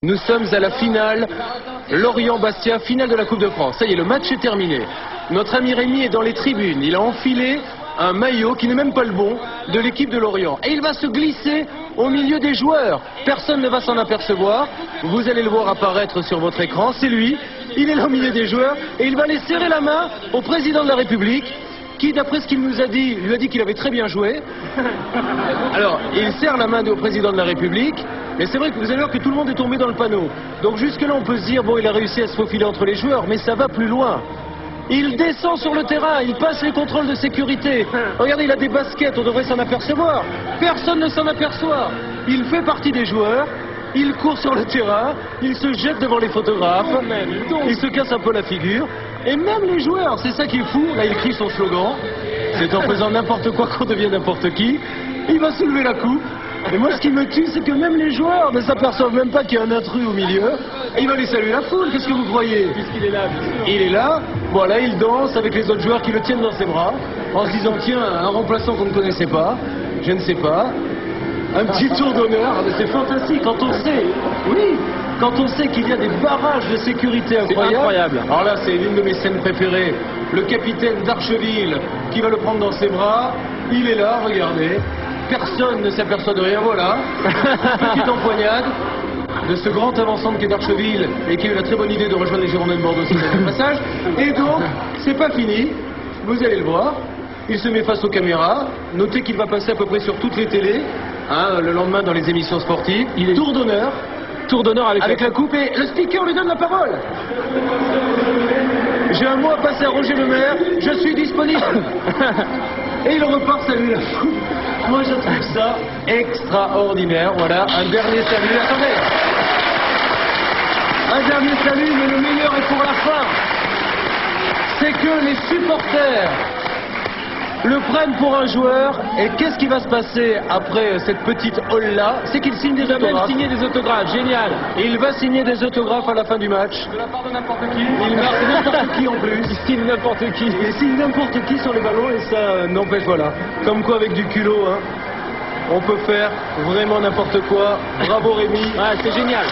Nous sommes à la finale, Lorient-Bastia, finale de la Coupe de France. Ça y est, le match est terminé. Notre ami Rémi est dans les tribunes. Il a enfilé un maillot qui n'est même pas le bon de l'équipe de Lorient. Et il va se glisser au milieu des joueurs. Personne ne va s'en apercevoir. Vous allez le voir apparaître sur votre écran. C'est lui. Il est là au milieu des joueurs et il va aller serrer la main au président de la République, qui, d'après ce qu'il nous a dit, lui a dit qu'il avait très bien joué. Alors, il serre la main au président de la République, mais c'est vrai que vous allez voir que tout le monde est tombé dans le panneau. Donc jusque-là, on peut se dire, bon, il a réussi à se faufiler entre les joueurs, mais ça va plus loin. Il descend sur le terrain, il passe les contrôles de sécurité. Regardez, il a des baskets, on devrait s'en apercevoir. Personne ne s'en aperçoit. Il fait partie des joueurs. Il court sur le terrain, il se jette devant les photographes, il se casse un peu la figure, et même les joueurs, c'est ça qui est fou, là il crie son slogan, c'est en faisant n'importe quoi qu'on devient n'importe qui, il va soulever la coupe, et moi ce qui me tue c'est que même les joueurs ne s'aperçoivent même pas qu'il y a un intrus au milieu, et il va aller saluer la foule, qu'est-ce que vous croyez? Puisqu'il est là, bien sûr. Il est là, voilà, il danse avec les autres joueurs qui le tiennent dans ses bras, en se disant tiens, un remplaçant qu'on ne connaissait pas, je ne sais pas. Un petit tour d'honneur, c'est fantastique quand on sait, oui, quand on sait qu'il y a des barrages de sécurité incroyables. Alors là, c'est l'une de mes scènes préférées. Le capitaine d'Archeville qui va le prendre dans ses bras, il est là, regardez. Personne ne s'aperçoit de rien, voilà. Petite empoignade de ce grand avant-centre qui est d'Archeville et qui a eu la très bonne idée de rejoindre les Girondins de Bordeaux sur le passage. Et donc, c'est pas fini, vous allez le voir. Il se met face aux caméras. Notez qu'il va passer à peu près sur toutes les télés, le lendemain dans les émissions sportives. Il est tour d'honneur avec la coupe et le speaker lui donne la parole. J'ai un mot à passer à Roger Le Maire, je suis disponible. Et il repart saluer la coupe. Moi je trouve ça extraordinaire. Voilà, un dernier salut. Attendez. Un dernier salut, mais le meilleur est pour la fin. C'est que les supporters le prennent pour un joueur, et qu'est-ce qui va se passer après cette petite hall-là? C'est qu'il signe des autographes. Il va même signer des autographes, génial. Et il va signer des autographes à la fin du match. De la part de n'importe qui. Il marque n'importe qui en plus. Il signe n'importe qui. Il signe n'importe qui sur les ballons, et ça n'empêche, voilà. Comme quoi, avec du culot, on peut faire vraiment n'importe quoi. Bravo Rémi. Ouais, c'est génial.